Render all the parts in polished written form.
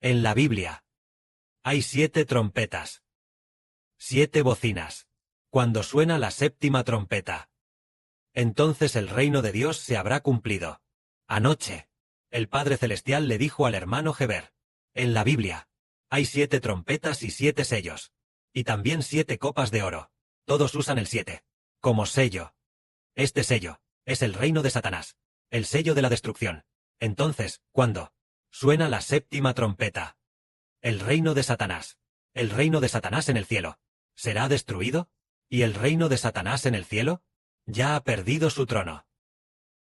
En la Biblia hay 7 trompetas, 7 bocinas. Cuando suena la séptima trompeta, entonces el reino de Dios se habrá cumplido. Anoche, el Padre Celestial le dijo al hermano Heber: en la Biblia hay 7 trompetas y 7 sellos, y también 7 copas de oro. Todos usan el 7 como sello. Este sello es el reino de Satanás, el sello de la destrucción. Entonces, cuando suena la séptima trompeta, el reino de Satanás en el cielo, ¿será destruido? ¿Y el reino de Satanás en el cielo? Ya ha perdido su trono.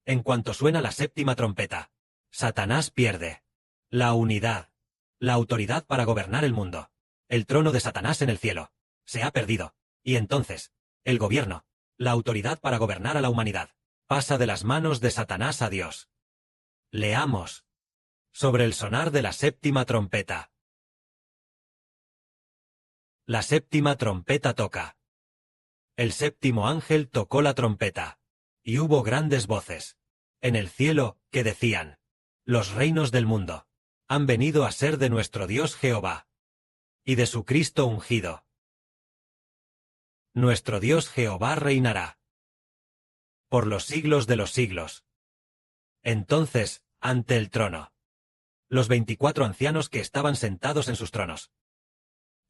En cuanto suena la séptima trompeta, Satanás pierde la unidad, la autoridad para gobernar el mundo. El trono de Satanás en el cielo se ha perdido, y entonces, el gobierno, la autoridad para gobernar a la humanidad, pasa de las manos de Satanás a Dios. Leamos sobre el sonar de la séptima trompeta. La séptima trompeta toca. El séptimo ángel tocó la trompeta, y hubo grandes voces en el cielo que decían: los reinos del mundo han venido a ser de nuestro Dios Jehová y de su Cristo ungido. Nuestro Dios Jehová reinará por los siglos de los siglos. Entonces, ante el trono, los 24 ancianos que estaban sentados en sus tronos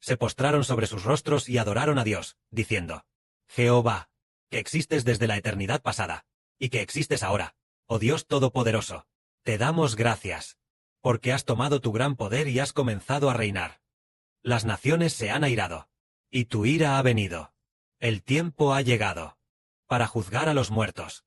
se postraron sobre sus rostros y adoraron a Dios, diciendo: Jehová, que existes desde la eternidad pasada, y que existes ahora, oh Dios Todopoderoso, te damos gracias, porque has tomado tu gran poder y has comenzado a reinar. Las naciones se han airado, y tu ira ha venido. El tiempo ha llegado para juzgar a los muertos,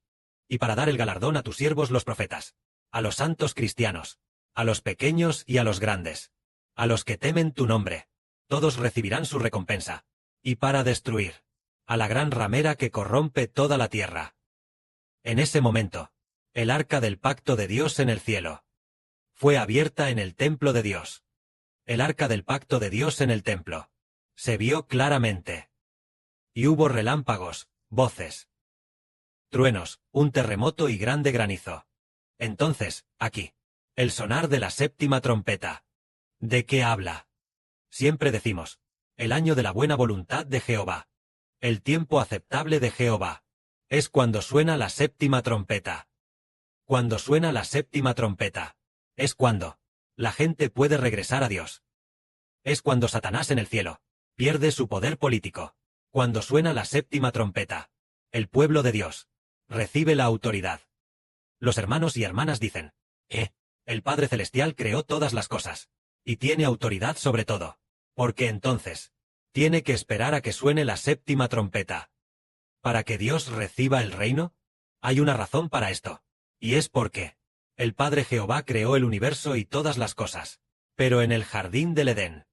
y para dar el galardón a tus siervos los profetas, a los santos cristianos, a los pequeños y a los grandes, a los que temen tu nombre. Todos recibirán su recompensa, y para destruir a la gran ramera que corrompe toda la tierra. En ese momento, el arca del pacto de Dios en el cielo fue abierta en el templo de Dios. El arca del pacto de Dios en el templo se vio claramente. Y hubo relámpagos, voces, truenos, un terremoto y grande granizo. Entonces, aquí, el sonar de la séptima trompeta. ¿De qué habla? Siempre decimos: el año de la buena voluntad de Jehová, el tiempo aceptable de Jehová, es cuando suena la séptima trompeta. Cuando suena la séptima trompeta, es cuando la gente puede regresar a Dios. Es cuando Satanás en el cielo pierde su poder político. Cuando suena la séptima trompeta, el pueblo de Dios recibe la autoridad. Los hermanos y hermanas dicen: el Padre Celestial creó todas las cosas, y tiene autoridad sobre todo. Porque entonces tiene que esperar a que suene la séptima trompeta. ¿Para que Dios reciba el reino? Hay una razón para esto, y es porque el Padre Jehová creó el universo y todas las cosas. Pero en el jardín del Edén,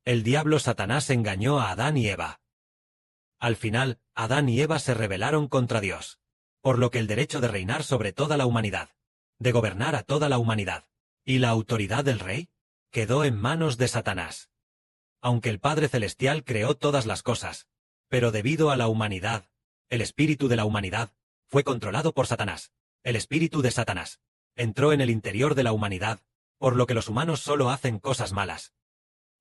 el diablo Satanás engañó a Adán y Eva. Al final, Adán y Eva se rebelaron contra Dios, por lo que el derecho de reinar sobre toda la humanidad, de gobernar a toda la humanidad, y la autoridad del rey, quedó en manos de Satanás. Aunque el Padre Celestial creó todas las cosas, pero debido a la humanidad, el espíritu de la humanidad fue controlado por Satanás. El espíritu de Satanás entró en el interior de la humanidad, por lo que los humanos solo hacen cosas malas.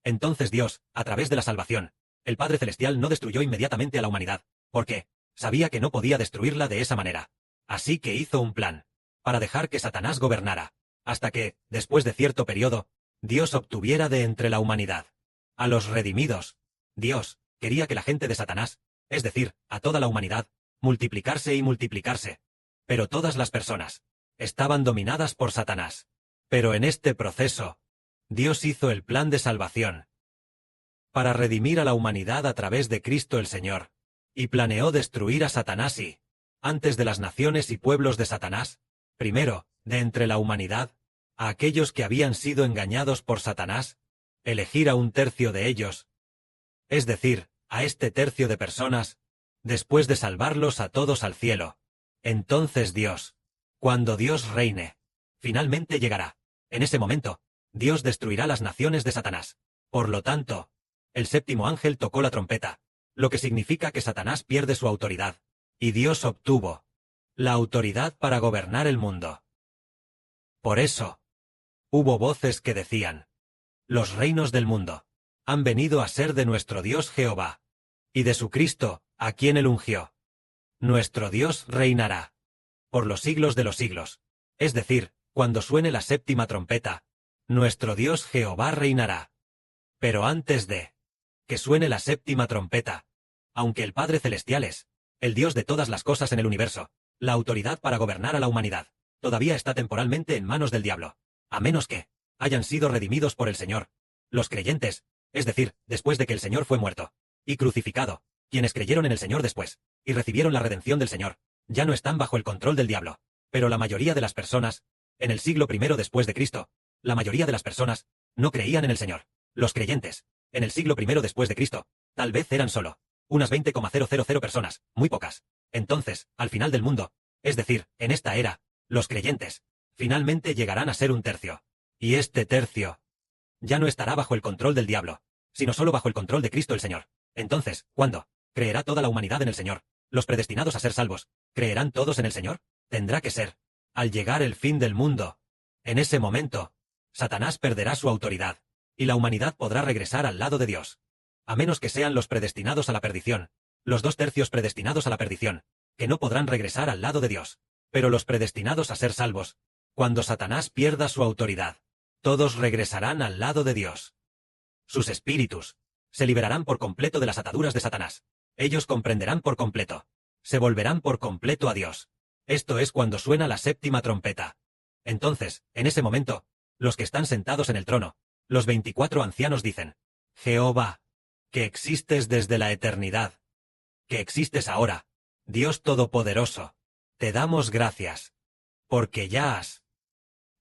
Entonces Dios, a través de la salvación, el Padre Celestial no destruyó inmediatamente a la humanidad, porque sabía que no podía destruirla de esa manera. Así que hizo un plan para dejar que Satanás gobernara, hasta que, después de cierto periodo, Dios obtuviera de entre la humanidad a los redimidos. Dios quería que la gente de Satanás, es decir, a toda la humanidad, multiplicarse y multiplicarse. Pero todas las personas estaban dominadas por Satanás. Pero en este proceso, Dios hizo el plan de salvación para redimir a la humanidad a través de Cristo el Señor, y planeó destruir a Satanás y, antes de las naciones y pueblos de Satanás, primero, de entre la humanidad, a aquellos que habían sido engañados por Satanás, elegir a un tercio de ellos, es decir, a este tercio de personas, después de salvarlos a todos al cielo. Entonces Dios, cuando Dios reine, finalmente llegará. En ese momento, Dios destruirá las naciones de Satanás. Por lo tanto, el séptimo ángel tocó la trompeta, lo que significa que Satanás pierde su autoridad, y Dios obtuvo la autoridad para gobernar el mundo. Por eso, hubo voces que decían: Los reinos del mundo han venido a ser de nuestro Dios Jehová, y de su Cristo, a quien él ungió. Nuestro Dios reinará por los siglos de los siglos. Es decir, cuando suene la séptima trompeta, nuestro Dios Jehová reinará. Pero antes de que suene la séptima trompeta, aunque el Padre Celestial es el Dios de todas las cosas en el universo, la autoridad para gobernar a la humanidad todavía está temporalmente en manos del diablo, a menos que hayan sido redimidos por el Señor. Los creyentes, es decir, después de que el Señor fue muerto y crucificado, quienes creyeron en el Señor después y recibieron la redención del Señor, ya no están bajo el control del diablo. Pero la mayoría de las personas, en el siglo I después de Cristo, la mayoría de las personas no creían en el Señor. Los creyentes, en el siglo I después de Cristo, tal vez eran solo unas 20,000 personas, muy pocas. Entonces, al final del mundo, es decir, en esta era, los creyentes finalmente llegarán a ser un tercio. Y este tercio ya no estará bajo el control del diablo, sino solo bajo el control de Cristo el Señor. Entonces, ¿cuándo creerá toda la humanidad en el Señor? Los predestinados a ser salvos, ¿creerán todos en el Señor? Tendrá que ser al llegar el fin del mundo. En ese momento, Satanás perderá su autoridad, y la humanidad podrá regresar al lado de Dios. A menos que sean los predestinados a la perdición, los 2/3 predestinados a la perdición, que no podrán regresar al lado de Dios. Pero los predestinados a ser salvos, cuando Satanás pierda su autoridad, todos regresarán al lado de Dios. Sus espíritus se liberarán por completo de las ataduras de Satanás. Ellos comprenderán por completo. Se volverán por completo a Dios. Esto es cuando suena la séptima trompeta. Entonces, en ese momento, los que están sentados en el trono, los 24 ancianos dicen: Jehová, que existes desde la eternidad, que existes ahora, Dios Todopoderoso, te damos gracias, porque ya has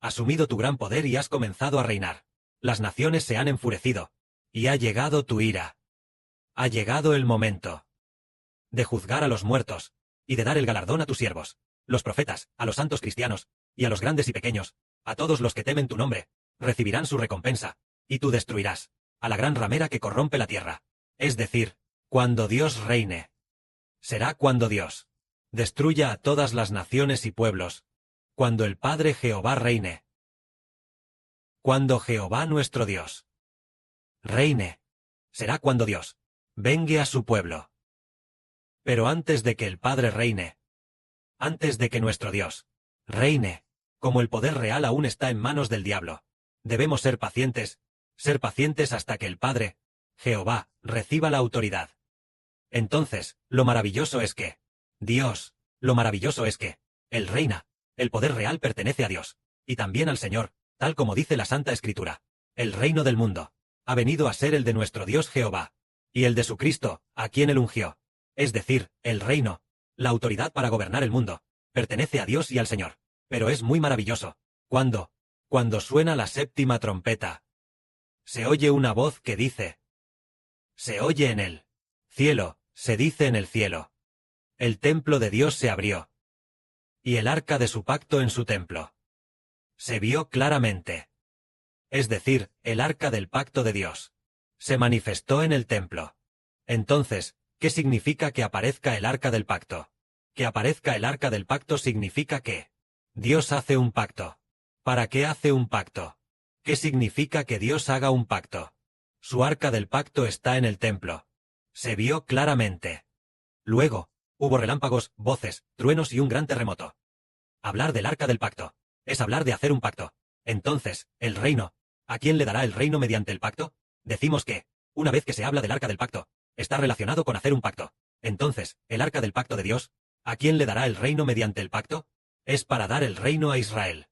asumido tu gran poder y has comenzado a reinar. Las naciones se han enfurecido, y ha llegado tu ira. Ha llegado el momento de juzgar a los muertos, y de dar el galardón a tus siervos, los profetas, a los santos cristianos, y a los grandes y pequeños, a todos los que temen tu nombre, recibirán su recompensa, y tú destruirás a la gran ramera que corrompe la tierra. Es decir, cuando Dios reine. Será cuando Dios destruya a todas las naciones y pueblos, cuando el Padre Jehová reine. Cuando Jehová nuestro Dios reine. Será cuando Dios vengue a su pueblo. Pero antes de que el Padre reine, antes de que nuestro Dios reine, como el poder real aún está en manos del diablo, debemos ser pacientes hasta que el Padre, Jehová, reciba la autoridad. Entonces, lo maravilloso es que Dios, lo maravilloso es que Él reina, el poder real pertenece a Dios, y también al Señor, tal como dice la Santa Escritura. El reino del mundo ha venido a ser el de nuestro Dios Jehová, y el de su Cristo, a quien él ungió. Es decir, el reino, la autoridad para gobernar el mundo, pertenece a Dios y al Señor. Pero es muy maravilloso. Cuando suena la séptima trompeta, se oye una voz que dice, se oye en el cielo, se dice en el cielo. El templo de Dios se abrió, y el arca de su pacto en su templo se vio claramente. Es decir, el arca del pacto de Dios se manifestó en el templo. Entonces, ¿qué significa que aparezca el arca del pacto? Que aparezca el arca del pacto significa que Dios hace un pacto. ¿Para qué hace un pacto? ¿Qué significa que Dios haga un pacto? Su arca del pacto está en el templo. Se vio claramente. Luego, hubo relámpagos, voces, truenos y un gran terremoto. Hablar del arca del pacto es hablar de hacer un pacto. Entonces, el reino, ¿a quién le dará el reino mediante el pacto? Decimos que, una vez que se habla del arca del pacto, está relacionado con hacer un pacto. Entonces, el arca del pacto de Dios, ¿a quién le dará el reino mediante el pacto? Es para dar el reino a Israel.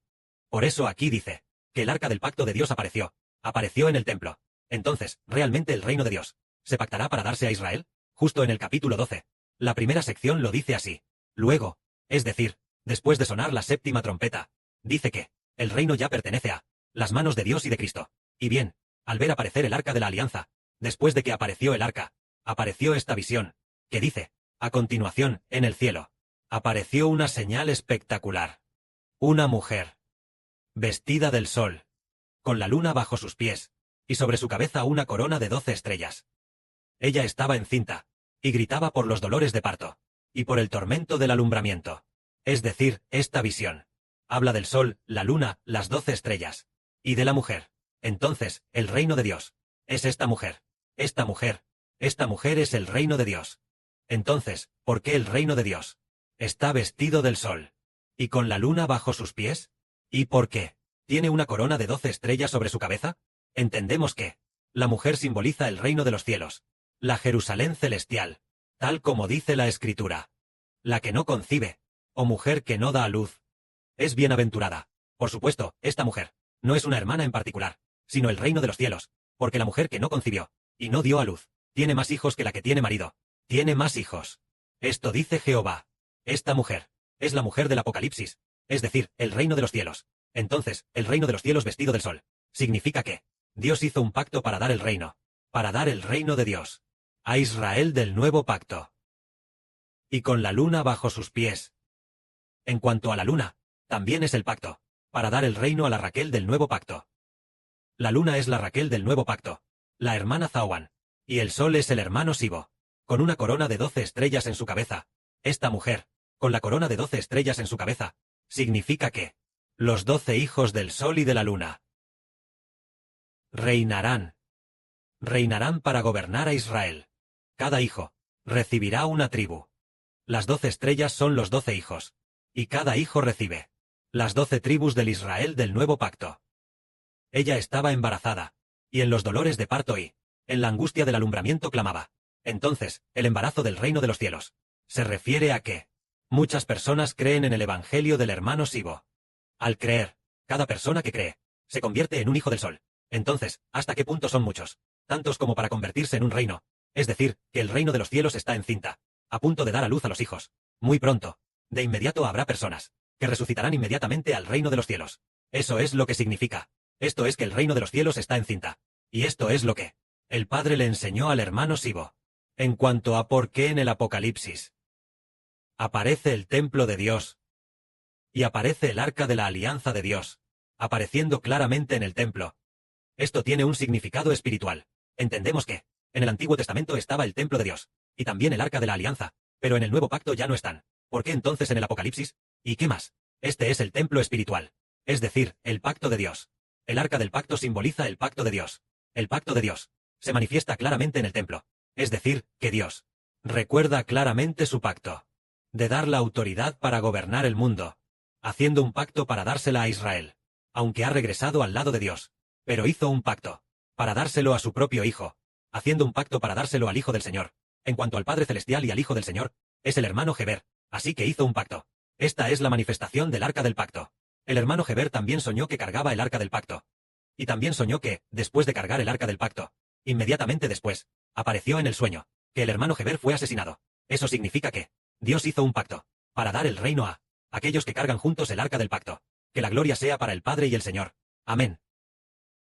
Por eso aquí dice que el arca del pacto de Dios apareció en el templo. Entonces, ¿realmente el reino de Dios se pactará para darse a Israel? Justo en el capítulo 12. La primera sección lo dice así. Luego, es decir, después de sonar la séptima trompeta, dice que el reino ya pertenece a las manos de Dios y de Cristo. Y bien, al ver aparecer el arca de la alianza, después de que apareció el arca, apareció esta visión, que dice, a continuación, en el cielo, apareció una señal espectacular. Una mujer, vestida del sol, con la luna bajo sus pies, y sobre su cabeza una corona de 12 estrellas. Ella estaba encinta, y gritaba por los dolores de parto, y por el tormento del alumbramiento. Es decir, esta visión habla del sol, la luna, las 12 estrellas, y de la mujer, Entonces, el reino de Dios es esta mujer. Esta mujer es el reino de Dios. Entonces, ¿por qué el reino de Dios está vestido del sol y con la luna bajo sus pies? ¿Y por qué tiene una corona de 12 estrellas sobre su cabeza? Entendemos que la mujer simboliza el reino de los cielos, la Jerusalén celestial, tal como dice la Escritura. La que no concibe, o mujer que no da a luz, es bienaventurada. Por supuesto, esta mujer no es una hermana en particular, sino el reino de los cielos, porque la mujer que no concibió y no dio a luz tiene más hijos que la que tiene marido. Tiene más hijos. Esto dice Jehová. Esta mujer es la mujer del Apocalipsis, es decir, el reino de los cielos. Entonces, el reino de los cielos vestido del sol significa que Dios hizo un pacto para dar el reino de Dios a Israel del nuevo pacto. Y con la luna bajo sus pies. En cuanto a la luna, también es el pacto, para dar el reino a la Raquel del nuevo pacto. La luna es la Raquel del nuevo pacto, la hermana Zawan, y el sol es el hermano Sibo, con una corona de 12 estrellas en su cabeza. Esta mujer, con la corona de 12 estrellas en su cabeza, significa que los 12 hijos del sol y de la luna reinarán. Reinarán para gobernar a Israel. Cada hijo recibirá una tribu. Las 12 estrellas son los 12 hijos, y cada hijo recibe las 12 tribus del Israel del nuevo pacto. Ella estaba embarazada, y en los dolores de parto y en la angustia del alumbramiento clamaba. Entonces, el embarazo del reino de los cielos se refiere a que muchas personas creen en el evangelio del hermano Sibo. Al creer, cada persona que cree se convierte en un hijo del sol. Entonces, ¿hasta qué punto son muchos? Tantos como para convertirse en un reino. Es decir, que el reino de los cielos está encinta, a punto de dar a luz a los hijos. Muy pronto, de inmediato habrá personas que resucitarán inmediatamente al reino de los cielos. Eso es lo que significa. Esto es que el reino de los cielos está encinta. Y esto es lo que el Padre le enseñó al hermano Sibo. En cuanto a por qué en el Apocalipsis aparece el templo de Dios y aparece el arca de la alianza de Dios, apareciendo claramente en el templo. Esto tiene un significado espiritual. Entendemos que en el Antiguo Testamento estaba el templo de Dios, y también el arca de la alianza, pero en el nuevo pacto ya no están. ¿Por qué entonces en el Apocalipsis? ¿Y qué más? Este es el templo espiritual, es decir, el pacto de Dios. El arca del pacto simboliza el pacto de Dios. El pacto de Dios se manifiesta claramente en el templo, es decir, que Dios recuerda claramente su pacto de dar la autoridad para gobernar el mundo, haciendo un pacto para dársela a Israel, aunque ha regresado al lado de Dios, pero hizo un pacto para dárselo a su propio Hijo, haciendo un pacto para dárselo al Hijo del Señor. En cuanto al Padre Celestial y al Hijo del Señor, es el hermano Geber, así que hizo un pacto. Esta es la manifestación del arca del pacto. El hermano Geber también soñó que cargaba el arca del pacto. Y también soñó que, después de cargar el arca del pacto, inmediatamente después, apareció en el sueño, que el hermano Geber fue asesinado. Eso significa que Dios hizo un pacto para dar el reino a aquellos que cargan juntos el arca del pacto. Que la gloria sea para el Padre y el Señor. Amén.